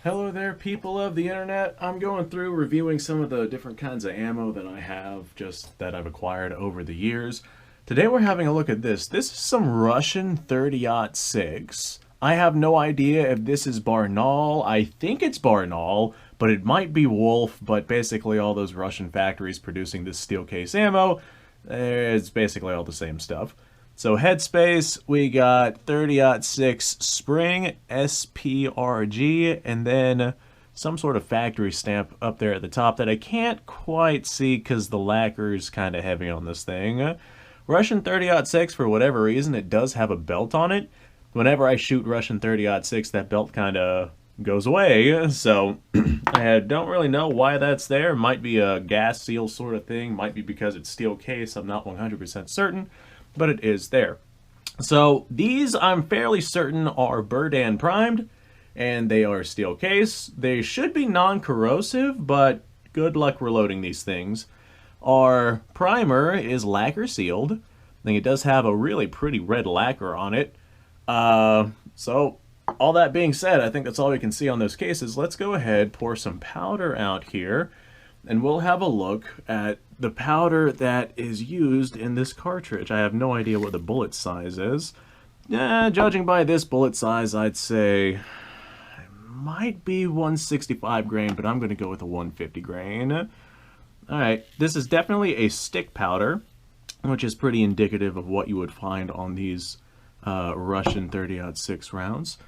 Hello there, people of the internet. I'm going through reviewing some of the different kinds of ammo that I have, just that I've acquired over the years. Today we're having a look at this. This is some Russian 30-06. I have no idea if this is Barnaul. I think it's Barnaul, but it might be Wolf, but basically all those Russian factories producing this steel case ammo, it's basically all the same stuff. So headspace, we got 30-06 spring SPRG, and then some sort of factory stamp up there at the top that I can't quite see because the lacquer is kind of heavy on this thing. Russian 30-06, for whatever reason, it does have a belt on it. Whenever I shoot Russian 30-06, that belt kind of goes away, so I don't really know why that's there. Might be a gas seal sort of thing, might be because it's steel case, I'm not 100% certain, but it is there. So these, I'm fairly certain, are Berdan primed, and they are steel case. They should be non-corrosive, but good luck reloading these things. Our primer is lacquer sealed. I think it does have a really pretty red lacquer on it. So all that being said, I think that's all we can see on those cases. Let's go ahead, pour some powder out here, and we'll have a look at the powder that is used in this cartridge. I have no idea what the bullet size is. Judging by this bullet size, I'd say it might be 165 grain, but I'm going to go with a 150 grain. Alright, this is definitely a stick powder, which is pretty indicative of what you would find on these Russian 30-06 rounds.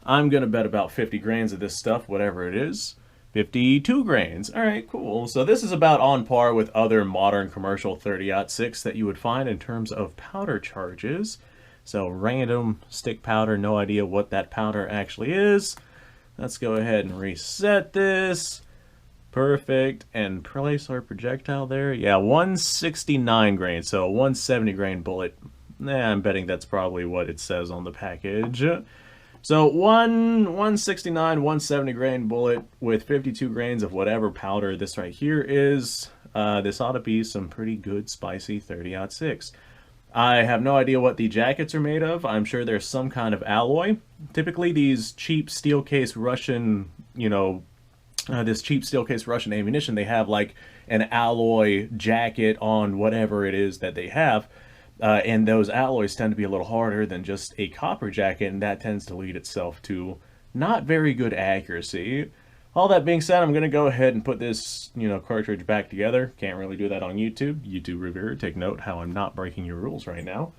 I'm going to bet about 50 grains of this stuff, whatever it is. 52 grains. Alright, cool. So this is about on par with other modern commercial 30-06 that you would find in terms of powder charges. So random stick powder, no idea what that powder actually is. Let's go ahead and reset this. Perfect. And place our projectile there. Yeah, 169 grains, so a 170 grain bullet. I'm betting that's probably what it says on the package. So 169, 170 grain bullet with 52 grains of whatever powder this right here is. This ought to be some pretty good spicy 30-06. I have no idea what the jackets are made of. I'm sure there's some kind of alloy. Typically these cheap steel case Russian, this cheap steel case Russian ammunition, they have like an alloy jacket on whatever it is that they have. And those alloys tend to be a little harder than just a copper jacket, and that tends to lead itself to not very good accuracy. All that being said, I'm going to go ahead and put this, cartridge back together. Can't really do that on YouTube. YouTube reviewer, take note how I'm not breaking your rules right now.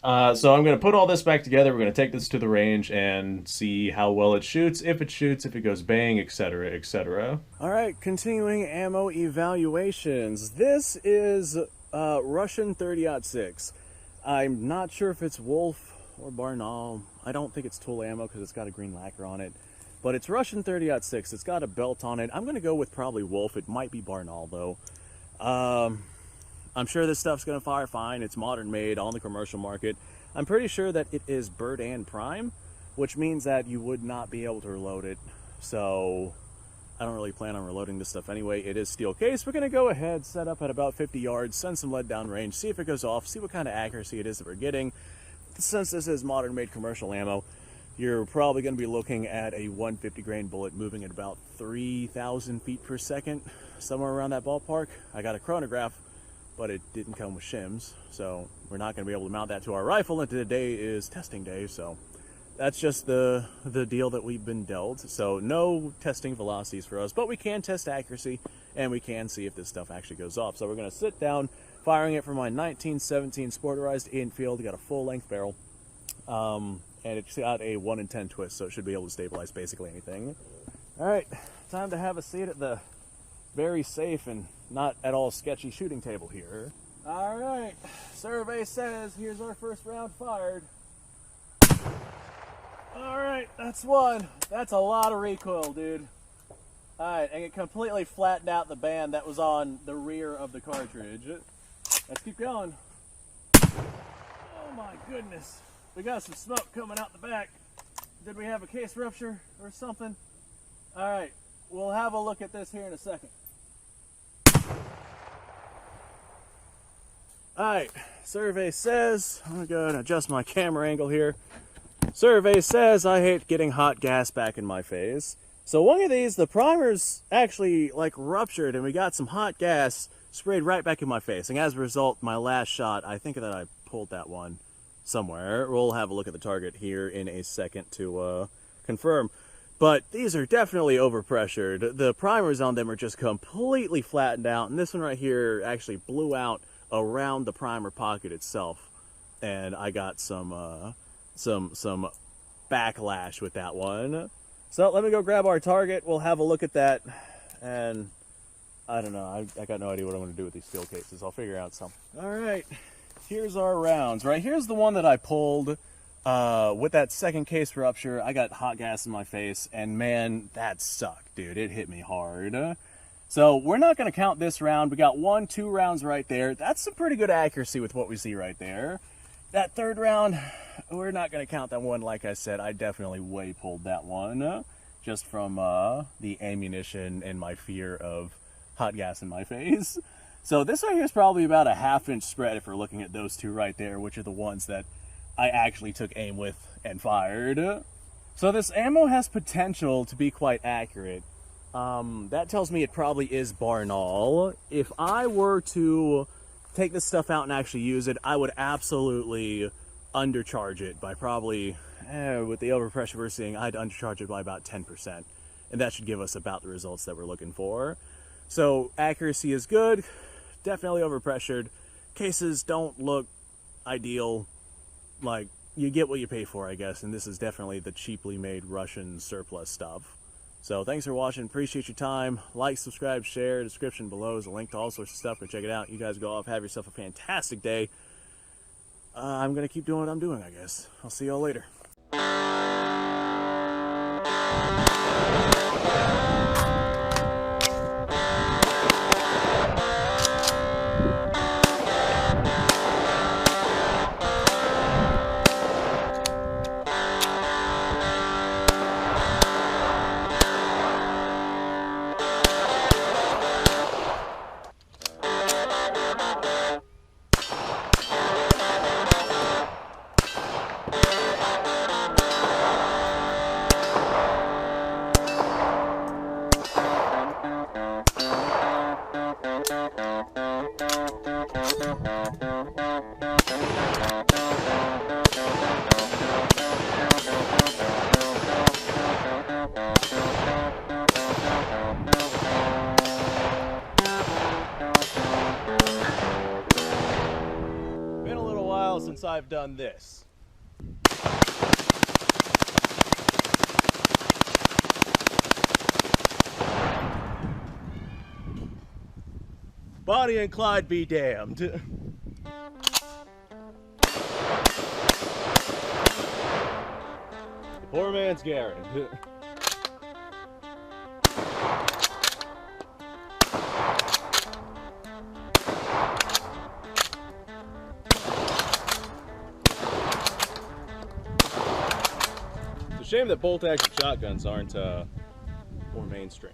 So I'm going to put all this back together. We're going to take this to the range and see how well it shoots, if it goes bang, etc., etc. All right, continuing ammo evaluations. This is Russian 30-06. I'm not sure if it's Wolf or Barnaul. I don't think it's tool ammo because it's got a green lacquer on it. But it's Russian 30-06. It's got a belt on it. I'm going to go with probably Wolf. It might be Barnaul, though. I'm sure this stuff's going to fire fine. It's modern made on the commercial market. I'm pretty sure that it is Berdan Prime, which means that you would not be able to reload it. So I don't really plan on reloading this stuff anyway. It is steel case. We're going to go ahead, set up at about 50 yards, send some lead down range, see if it goes off, see what kind of accuracy it is that we're getting. Since this is modern made commercial ammo, you're probably going to be looking at a 150 grain bullet moving at about 3,000 feet per second, somewhere around that ballpark. I got a chronograph, but it didn't come with shims, so we're not going to be able to mount that to our rifle, and today is testing day, so that's just the deal that we've been dealt. So no testing velocities for us, but we can test accuracy, and we can see if this stuff actually goes off. So we're going to sit down, firing it from my 1917 Sporterized Enfield. Got a full-length barrel, and it's got a 1 in 10 twist, so it should be able to stabilize basically anything. All right, time to have a seat at the very safe and not at all sketchy shooting table here. All right, survey says here's our first round fired. All right, that's one. That's a lot of recoil, dude. All right, and it completely flattened out the band that was on the rear of the cartridge. Let's keep going. Oh my goodness. We got some smoke coming out the back. Did we have a case rupture or something? All right, we'll have a look at this here in a second. All right, survey says, I'm gonna go and adjust my camera angle here. Survey says I hate getting hot gas back in my face. So one of these, the primer's actually like ruptured and we got some hot gas sprayed right back in my face. And as a result, my last shot, I think that I pulled that one somewhere. We'll have a look at the target here in a second to confirm. But these are definitely overpressured. The primers on them are just completely flattened out. And this one right here actually blew out around the primer pocket itself. And I got some backlash with that one. So let me go grab our target. We'll have a look at that. And I don't know. I got no idea what I'm going to do with these steel cases. I'll figure out something. All right. Here's our rounds. Right here's the one that I pulled with that second case rupture. I got hot gas in my face. And man, that sucked, dude. It hit me hard. So we're not going to count this round. We got 2 rounds right there. That's some pretty good accuracy with what we see right there. That third round, we're not going to count that one. Like I said, I definitely way pulled that one just from the ammunition and my fear of hot gas in my face. So this right here is probably about a 1/2 inch spread if we're looking at those 2 right there, which are the ones that I actually took aim with and fired. So this ammo has potential to be quite accurate. That tells me it probably is Barnaul. If I were to take this stuff out and actually use it, I would absolutely undercharge it by probably, with the overpressure we're seeing, I'd undercharge it by about 10%. And that should give us about the results that we're looking for. So accuracy is good, definitely overpressured. Cases don't look ideal. Like, you get what you pay for, I guess, and this is definitely the cheaply made Russian surplus stuff. So thanks for watching, appreciate your time. Like, subscribe, share, description below is a link to all sorts of stuff. Go check it out. You guys go off, have yourself a fantastic day. I'm going to keep doing what I'm doing, I guess. I'll see y'all later. Since I've done this. Bonnie and Clyde be damned. Poor man's Garrett. Shame that bolt action shotguns aren't more mainstream.